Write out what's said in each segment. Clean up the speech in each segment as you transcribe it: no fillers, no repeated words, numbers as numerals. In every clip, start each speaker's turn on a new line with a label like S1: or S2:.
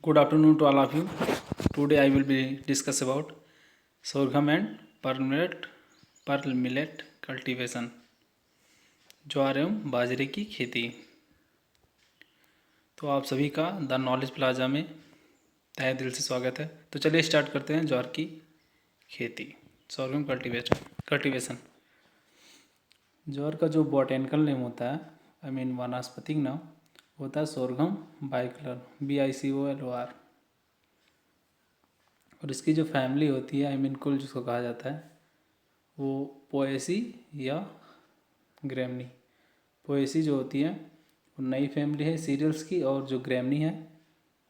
S1: Good afternoon to all of you. Today I will be discuss about sorghum and pearl millet cultivation. ज्वार एवं बाजरे की खेती। तो आप सभी का द नॉलेज प्लाजा में तहे दिल से स्वागत है। तो चलिए स्टार्ट करते हैं ज्वार की खेती, sorghum कल्टीवेशन। ज्वार का जो बॉटेनिकल नेम होता है, वानस्पतिक नाम होता है sorghum bicolor, BICOLOR। और इसकी जो फैमिली होती है, कुल जिसको कहा जाता है, वो पोएसी या ग्रैमनी। पोएसी जो होती है वो नई फैमिली है सीरियल्स की, और जो ग्रैमनी है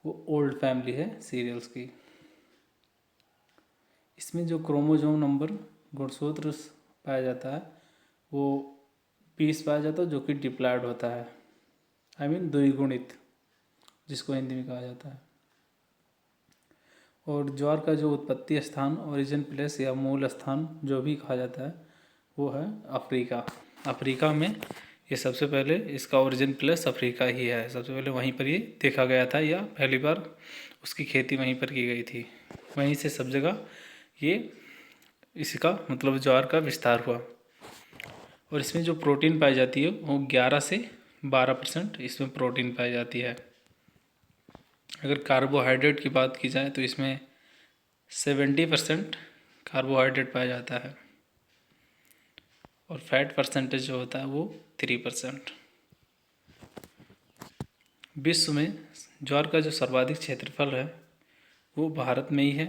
S1: वो ओल्ड फैमिली है सीरियल्स की। इसमें जो क्रोमोसोम नंबर गुणसूत्र पाया जाता है वो 20 पाया जाता है, जो कि डिप्लॉयड होता है, द्विगुणित, जिसको हिंदी में कहा जाता है। और ज्वार का जो उत्पत्ति स्थान, ओरिजिन प्लेस या मूल स्थान जो भी कहा जाता है, वो है अफ्रीका। अफ्रीका में ये सबसे पहले इसका ओरिजिन प्लेस अफ्रीका ही है। सबसे पहले वहीं पर ये देखा गया था, या पहली बार उसकी खेती वहीं पर की गई थी। वहीं से सब जगह ये इसका ज्वार का विस्तार हुआ। और इसमें जो प्रोटीन पाई जाती है वो 11 से 12% इसमें प्रोटीन पाई जाती है। अगर कार्बोहाइड्रेट की बात की जाए तो इसमें 70% कार्बोहाइड्रेट पाया जाता है, और फैट परसेंटेज जो होता है वो 3%। विश्व में ज्वार का जो सर्वाधिक क्षेत्रफल है वो भारत में ही है।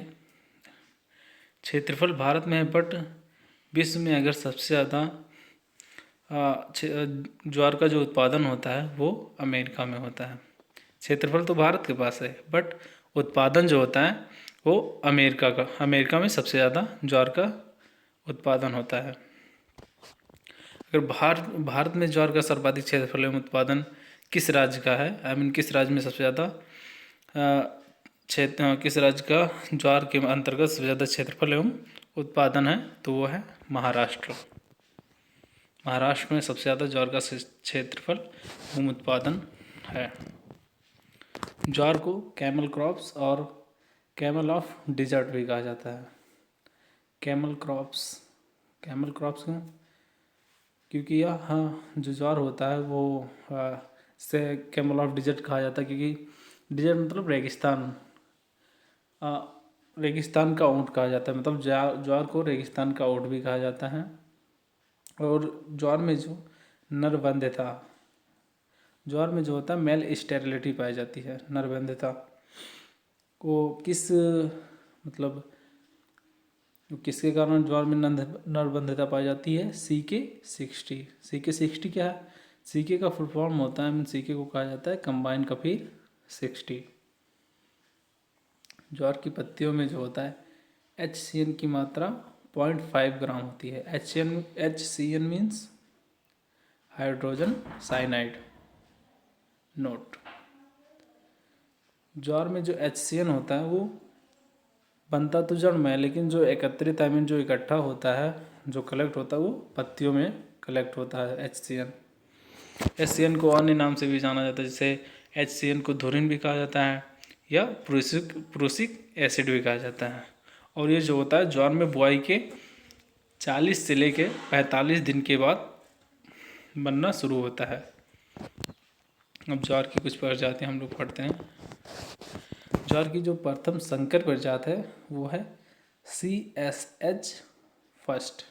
S1: क्षेत्रफल भारत में है, बट विश्व में अगर सबसे ज़्यादा ज्वार का जो उत्पादन होता है वो अमेरिका में होता है। क्षेत्रफल तो भारत के पास है, बट उत्पादन जो होता है वो अमेरिका में सबसे ज़्यादा ज्वार का उत्पादन होता है। अगर भारत में ज्वार का सर्वाधिक क्षेत्रफल एवं उत्पादन किस राज्य का है, किस राज्य में सबसे ज़्यादा किस राज्य का ज्वार के अंतर्गत सबसे ज़्यादा क्षेत्रफल एवं उत्पादन है, तो वो है महाराष्ट्र। महाराष्ट्र में सबसे ज़्यादा ज्वार का क्षेत्रफल एवं उत्पादन है। ज्वार को कैमल क्रॉप्स और कैमल ऑफ डिजर्ट भी कहा जाता है। कैमल क्रॉप्स क्यों? क्योंकि यह जो ज्वार होता है वो से कैमल ऑफ डिजर्ट कहा जाता है, क्योंकि डिजर्ट मतलब रेगिस्तान का ऊँट कहा जाता है। ज्वार को रेगिस्तान का ऊँट भी कहा जाता है। और ज्वार में जो नरबंधता, ज्वार में जो होता है मेल स्टेरिलिटी पाई जाती है। नरबंधता को किसके कारण ज्वार में नरबंधता पाई जाती है? CK60। CK60 क्या है? CK का फुल फॉर्म होता है, CK को कहा जाता है कंबाइंड कफीर 60। ज्वार की पत्तियों में जो होता है HCN की मात्रा 0.5 ग्राम होती है। HCN means hydrogen cyanide note. ज्वार में जो HCN होता है वो बनता तो जड़ में है, लेकिन जो एकत्रित जो इकट्ठा होता है, जो कलेक्ट होता है, वो पत्तियों में कलेक्ट होता है HCN को अन्य नाम से भी जाना जाता है, जैसे HCN को धुरिन भी कहा जाता है या प्रूसिक एसिड भी कहा जाता है। और ये जो होता है ज्वार में बुआई के 40 से लेके 45 दिन के बाद बनना शुरू होता है। अब ज्वार की कुछ प्रजातियाँ हम लोग पढ़ते हैं। ज्वार की जो प्रथम संकर प्रजाति है वो है CSH फर्स्ट,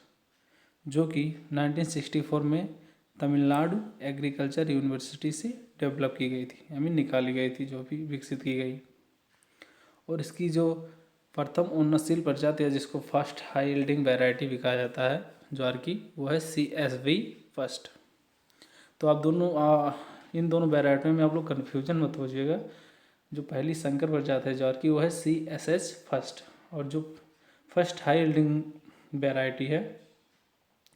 S1: जो कि 1964 में तमिलनाडु एग्रीकल्चर यूनिवर्सिटी से डेवलप की गई थी, निकाली गई थी, जो भी विकसित की गई। और इसकी जो प्रथम उन्नतशील प्रजाति है, जिसको फर्स्ट हाई यील्डिंग वैरायटी भी कहा जाता है ज्वार की, वो है CSV फर्स्ट। तो आप इन दोनों वैरायटियों में आप लोग कन्फ्यूजन मत होइएगा। जो पहली संकर प्रजाति है ज्वार की वो है CSH फर्स्ट, और जो फर्स्ट हाई यील्डिंग वैरायटी है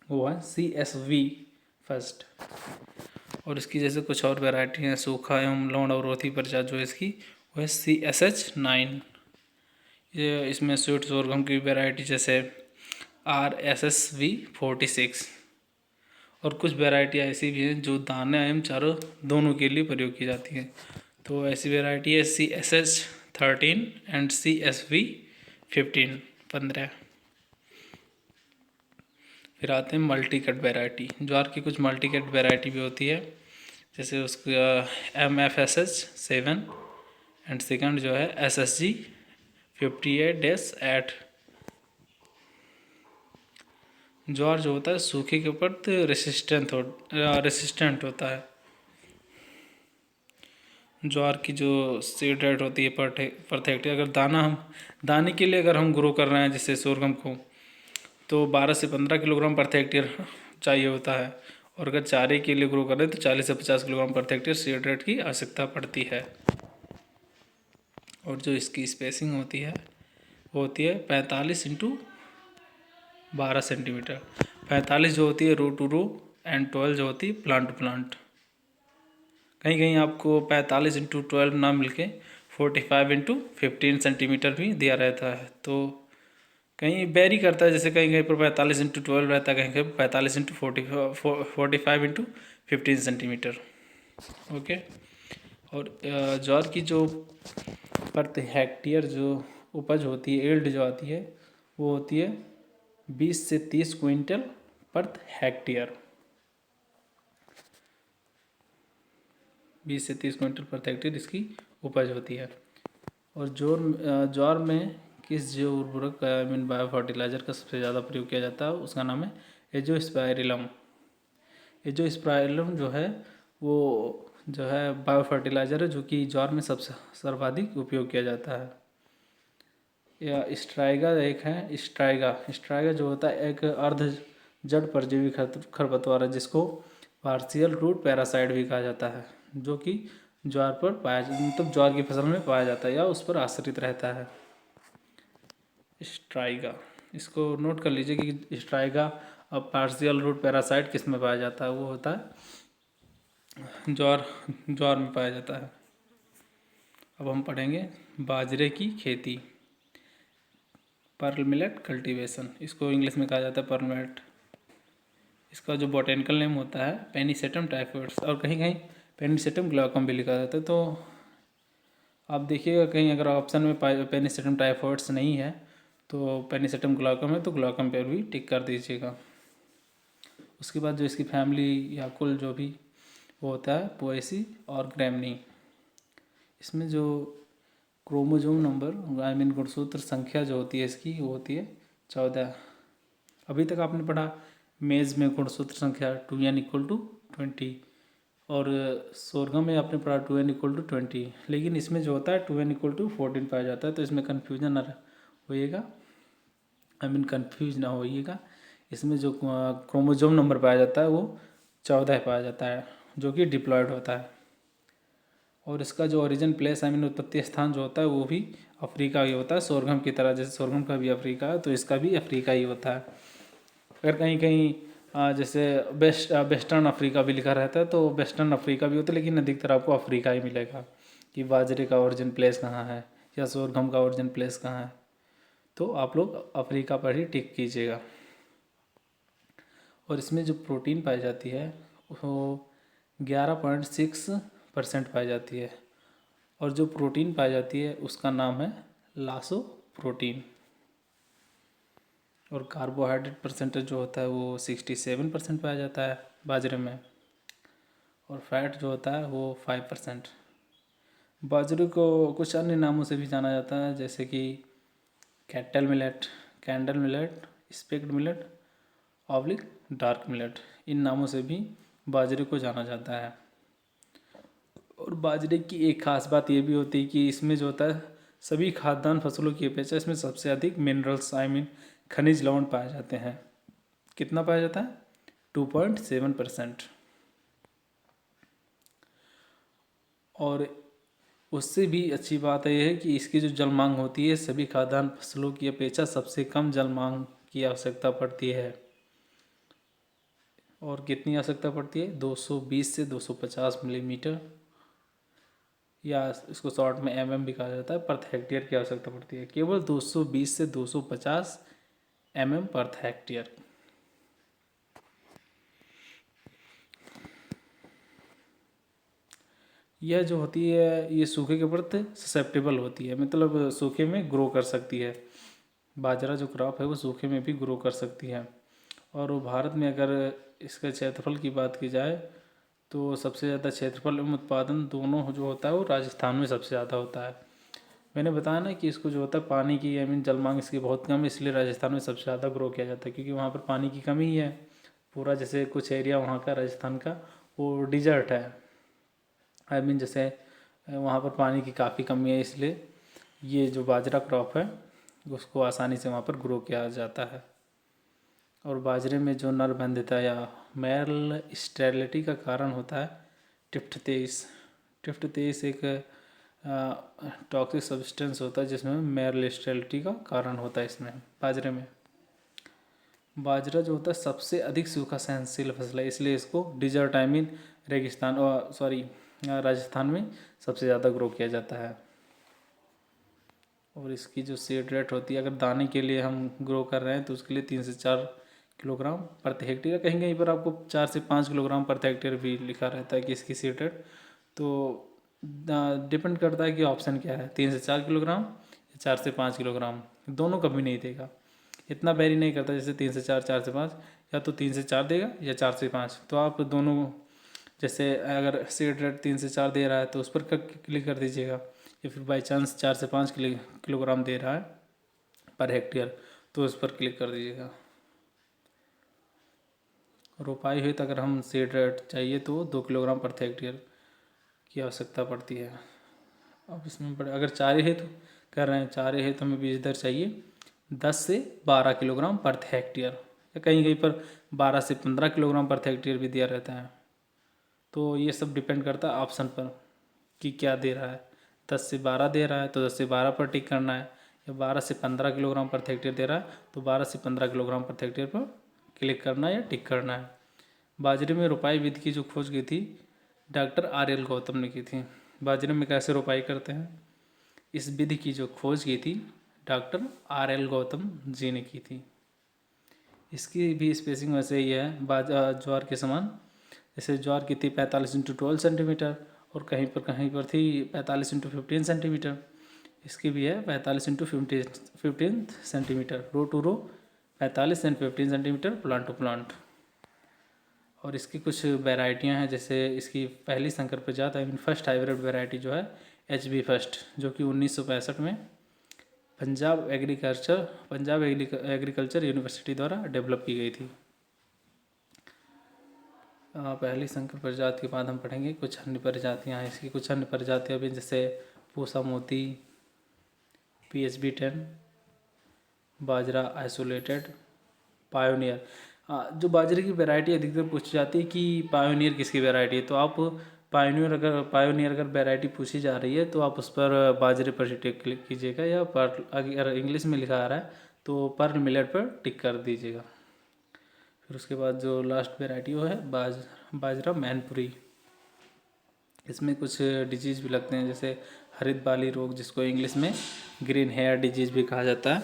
S1: वो है CSV फर्स्ट। और इसकी जैसे कुछ और वैरायटी हैं, सूखा एवं लौंड अवरोधी प्रजाति जो इसकी वो है CSH9। ये इसमें स्वीट सोरघम की वैरायटी जैसे RSSV 46। और कुछ वैरायटी ऐसी भी हैं जो दाने एवं चारों दोनों के लिए प्रयोग की जाती हैं। तो ऐसी वैरायटी है CSH 13 एंड CSV 15 15। फिर आते हैं मल्टी कट वेराइटी। ज्वार की कुछ मल्टी कट वेराइटी भी होती है, जैसे उसका MFSH 7 एंड सेकंड जो है SSG 58-8। ज्वार जो होता है सूखे के ऊपर रेसिस्टेंट होता है। ज्वार की जो सीड रेट होती है पर हेक्टेयर, अगर दाने के लिए अगर हम ग्रो कर रहे हैं जैसे सोरगम को, तो 12 से 15 किलोग्राम प्रति हेक्टेयर चाहिए होता है। और अगर चारे के लिए ग्रो कर रहे हैं तो 40 से 50 किलोग्राम प्रति हेक्टेयर सीड रेट की आवश्यकता पड़ती है। और जो इसकी स्पेसिंग होती है वो होती है 45x12 सेंटीमीटर। 45 जो होती है रो टू रो एंड 12 जो होती है प्लांट टू प्लांट। कहीं कहीं आपको 45x12 ना मिलके 45x15 सेंटीमीटर भी दिया रहता है, तो कहीं वेरी करता है, जैसे कहीं कहीं पर 45x12 रहता है, कहीं कहीं 45x45x15 सेंटीमीटर। ओके। और ज्वार की जो प्रति हेक्टेयर जो उपज होती है, यील्ड जो आती है, वो होती है 20 से 30 क्विंटल प्रति हेक्टेयर। 20 से 30 क्विंटल प्रति हेक्टेयर इसकी उपज होती है। और ज्वार में किस जो उर्वरक बायो फर्टिलाइज़र का सबसे ज़्यादा प्रयोग किया जाता है, उसका नाम है एजोस्पाइरिलम। एजोस्पाइरिलम जो है वो जो है बायो फर्टिलाइज़र है, जो कि ज्वार में सबसे सर्वाधिक उपयोग किया जाता है। या स्ट्राइगा एक है, स्ट्राइगा जो होता है एक अर्ध जड़ परजीवी खरपतवार है, जिसको पार्शियल रूट पैरासाइट भी कहा जाता है, जो कि ज्वार पर मतलब ज्वार की फसल में पाया जाता है या उस पर आश्रित रहता है। स्ट्राइगा, इसको नोट कर लीजिए कि स्ट्राइगा अब पार्शियल रूट पैरासाइट किस में पाया जाता है, वो होता है ज्वार में पाया जाता है। अब हम पढ़ेंगे बाजरे की खेती, पर्ल मिलेट कल्टीवेशन, इसको इंग्लिश में कहा जाता है पर्ल मिलेट। इसका जो बॉटेनिकल नेम होता है पेनिसेटम टाइफोइड्स, और कहीं कहीं पेनिसेटम ग्लाइकम भी लिखा जाता है। तो आप देखिएगा कहीं अगर ऑप्शन में पेनिसेटम टाइफोइड्स नहीं है तो पेनिसेटम ग्लाइकम है, तो ग्लाइकम पर भी टिक कर दीजिएगा। उसके बाद जो इसकी फैमिली या कुल जो भी वो होता है पोएसी और ग्रैमनी। इसमें जो क्रोमोजोम नंबर गुणसूत्र संख्या जो होती है इसकी, वो होती है 14। अभी तक आपने पढ़ा मेज में गुणसूत्र संख्या 2n=20, और सोरगम में आपने पढ़ा 2n=20, लेकिन इसमें जो होता है 2n=14 पाया जाता है। तो इसमें कन्फ्यूजन ना होइएगा, कंफ्यूज ना होइएगा। इसमें जो क्रोमोजोम नंबर पाया जाता है वो 14 पाया जाता है, जो कि डिप्लॉयड होता है। और इसका जो ओरिजिन प्लेस उत्पत्ति स्थान जो होता है वो भी अफ्रीका ही होता है, सोरगम की तरह। जैसे सोरगम का भी अफ्रीका है, तो इसका भी अफ्रीका ही होता है। अगर कहीं कहीं जैसे वेस्टर्न अफ्रीका भी लिखा रहता है, तो वेस्टर्न अफ्रीका भी होता है, लेकिन अधिकतर आपको अफ्रीका ही मिलेगा कि बाजरे का ओरिजिन प्लेस कहाँ है या सोरगम का ओरिजिन प्लेस कहाँ है। तो आप लोग अफ्रीका पर ही टिक कीजिएगा। और इसमें जो प्रोटीन पाई जाती है वो 11.6% पाई जाती है, और जो प्रोटीन पाई जाती है उसका नाम है लासो प्रोटीन। और कार्बोहाइड्रेट परसेंटेज जो होता है वो 67% पाया जाता है बाजरे में, और फैट जो होता है वो 5%। बाजरे को कुछ अन्य नामों से भी जाना जाता है, जैसे कि cattle millet, candle millet, specked millet, oblique dark millet, इन नामों से भी बाजरे को जाना जाता है। और बाजरे की एक खास बात ये भी होती है कि इसमें जो होता है सभी खाद्यान्न फसलों की अपेक्षा इसमें सबसे अधिक मिनरल्स खनिज लवण पाए जाते हैं। कितना पाया जाता है? 2.7%। और उससे भी अच्छी बात यह है कि इसकी जो जल मांग होती है सभी खाद्यान्न फसलों की अपेक्षा सबसे कम जल मांग की आवश्यकता पड़ती है। और कितनी आवश्यकता पड़ती है? 220 से 250 मिलीमीटर, या इसको शॉर्ट में भी कहा जाता है, प्रति हेक्टेयर की आवश्यकता पड़ती है। केवल 220 से 250 प्रति हेक्टेयर। यह जो होती है ये सूखे के प्रति ससेप्टेबल होती है, मतलब सूखे में ग्रो कर सकती है। बाजरा जो क्रॉप है वो सूखे में भी ग्रो कर सकती है। और भारत में अगर इसके क्षेत्रफल की बात की जाए तो सबसे ज़्यादा क्षेत्रफल एवं उत्पादन दोनों जो होता है वो राजस्थान में सबसे ज़्यादा होता है। मैंने बताया ना कि इसको जो होता है पानी की जल मांग इसकी बहुत कम है, इसलिए राजस्थान में सबसे ज़्यादा ग्रो किया जाता है, क्योंकि वहाँ पर पानी की कमी है। पूरा जैसे कुछ एरिया वहाँ का राजस्थान का वो डिजर्ट है, जैसे वहाँ पर पानी की काफ़ी कमी है, इसलिए ये जो बाजरा क्रॉप है उसको आसानी से वहाँ पर ग्रो किया जाता है। और बाजरे में जो नरबंधता या मेल स्टेरिलिटी का कारण होता है टिफ्ट 23 एक टॉक्सिक सब्सटेंस होता है जिसमें मेल स्टेरिलिटी का कारण होता है। इसमें बाजरे में बाजरा जो होता है सबसे अधिक सूखा सहनशील फसल है, इसलिए इसको डिजर्ट रेगिस्तान राजस्थान में सबसे ज़्यादा ग्रो किया जाता है। और इसकी जो सीड रेट होती है, अगर दाने के लिए हम ग्रो कर रहे हैं तो उसके लिए 3 से 4 किलोग्राम प्रति हेक्टेयर, कहीं कहीं पर आपको 4 से 5 किलोग्राम प्रति हेक्टेयर भी लिखा रहता है कि इसकी सीड रेट। तो डिपेंड करता है कि ऑप्शन क्या है, 3 से 4 किलोग्राम या 4 से 5 किलोग्राम, दोनों कभी नहीं देगा। इतना वेरी नहीं करता, जैसे 3 से 4, 4 से 5, या तो 3 से 4 देगा या 4 से 5। तो आप दोनों, जैसे अगर सीड रेट 3 से 4 दे रहा है तो उस पर क्लिक कर दीजिएगा, या फिर बाई चांस 4 से 5 किलोग्राम दे रहा है पर हेक्टेयर तो उस पर क्लिक कर दीजिएगा। रोपाई हुई तो अगर हम सीड रेट चाहिए तो 2 किलोग्राम प्रति हेक्टेयर की आवश्यकता पड़ती है। अब इसमें अगर चारे है तो कर रहे हैं, चारे है तो हमें बीज दर चाहिए 10 से 12 किलोग्राम प्रति हेक्टेयर, या कहीं कहीं पर 12 से 15 किलोग्राम प्रति हेक्टेयर भी दिया रहता है। तो ये सब डिपेंड करता है ऑप्शन पर कि क्या दे रहा है। 10 से 12 दे रहा है तो 10 से 12 पर टिक करना है, या 12 से 15 किलोग्राम प्रति हेक्टेयर दे रहा है तो 12 से 15 किलोग्राम प्रति हेक्टेयर पर क्लिक करना है या टिक करना है। बाजरे में रोपाई विधि की जो खोज की थी डॉक्टर RL गौतम ने की थी। बाजरे में कैसे रोपाई करते हैं, इस विधि की जो खोज की थी डॉक्टर RL गौतम जी ने की थी। इसकी भी स्पेसिंग वैसे ही है ज्वार के समान, जैसे ज्वार की थी 45 × 12 सेंटीमीटर, और कहीं पर थी 45 × 15 सेंटीमीटर। इसकी भी है 45 × 15 centimetre, row to row 45 and 15 centimetre, plant to plant. और इसकी कुछ वैरायटियां हैं, जैसे इसकी पहली संकर प्रजाति फर्स्ट हाइब्रिड वैरायटी जो है HB फर्स्ट, जो कि 1965 में पंजाब एग्रीकल्चर यूनिवर्सिटी द्वारा डेवलप की गई थी। पहली संकर प्रजाति के बाद हम पढ़ेंगे कुछ अन्य प्रजातियाँ हैं। इसकी कुछ अन्य प्रजातियाँ भी, जैसे पूसा मोती, PHB 10, बाजरा आइसोलेटेड, पायोनियर। जो बाजरे की वैरायटी अधिकतर पूछी जाती है कि पायोनियर किसकी वैरायटी है, तो आप पायोनियर अगर वैरायटी पूछी जा रही है तो आप उस पर बाजरे पर टिक क्लिक कीजिएगा, या पर अगर इंग्लिश में लिखा आ रहा है तो पर्ल मिलेट पर टिक कर दीजिएगा। फिर उसके बाद जो लास्ट वैरायटी वो है बाजरा मैनपुरी। इसमें कुछ डिजीज़ भी लगते हैं, जैसे हरित बाली रोग, जिसको इंग्लिश में ग्रीन हेयर डिजीज़ भी कहा जाता है।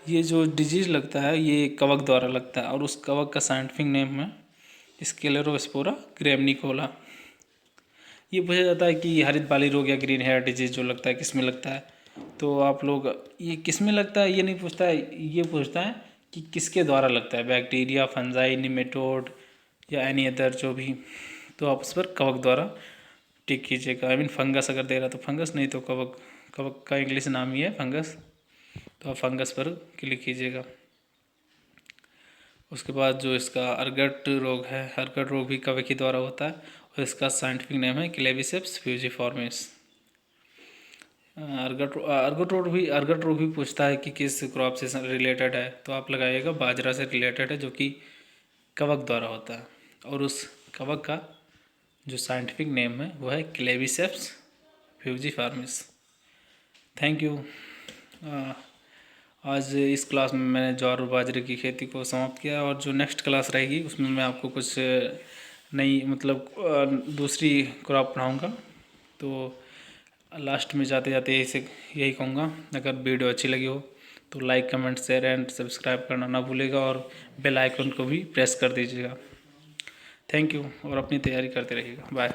S1: ये जो डिजीज़ लगता है ये कवक द्वारा लगता है, और उस कवक का साइंटिफिक नेम है स्क्लेरोस्पोरा ग्रैमनिकोला। ये पूछा जाता है कि हरित बाली रोग या ग्रीन हेयर डिजीज़ जो लगता है किस में लगता है, तो आप लोग ये किस में लगता है ये नहीं पूछता है, ये पूछता है कि किसके द्वारा लगता है, बैक्टीरिया, फंजाई, निमेटोड या एनी अदर जो भी। तो आप उस पर कवक द्वारा टिक कीजिएगा। फंगस अगर दे रहा तो फंगस, नहीं तो कवक। कवक का इंग्लिश नाम ही है फंगस, तो आप फंगस पर क्लिक कीजिएगा। उसके बाद जो इसका अर्गट रोग है, अर्गट रोग भी कवक ही द्वारा होता है, और इसका साइंटिफिक नेम है क्लेविसेप्स फ्यूजिफॉर्मिस। अर्गट रोग भी पूछता है कि किस क्रॉप से रिलेटेड है, तो आप लगाइएगा बाजरा से रिलेटेड है, जो कि कवक द्वारा होता है, और उस कवक का जो साइंटिफिक नेम है वो है क्लेविसेप्स फ्यूजिफॉर्मिस। Thank you. आज इस क्लास में मैंने ज्वार और बाजरे की खेती को समाप्त किया, और जो नेक्स्ट क्लास रहेगी उसमें मैं आपको कुछ नई दूसरी क्रॉप पढ़ाऊँगा। तो लास्ट में जाते जाते यही कहूँगा, अगर वीडियो अच्छी लगी हो तो like, comment, share and subscribe करना ना भूलेगा, और बेल आइकन को भी प्रेस कर दीजिएगा। थैंक यू, और अपनी तैयारी करते रहिएगा। बाय।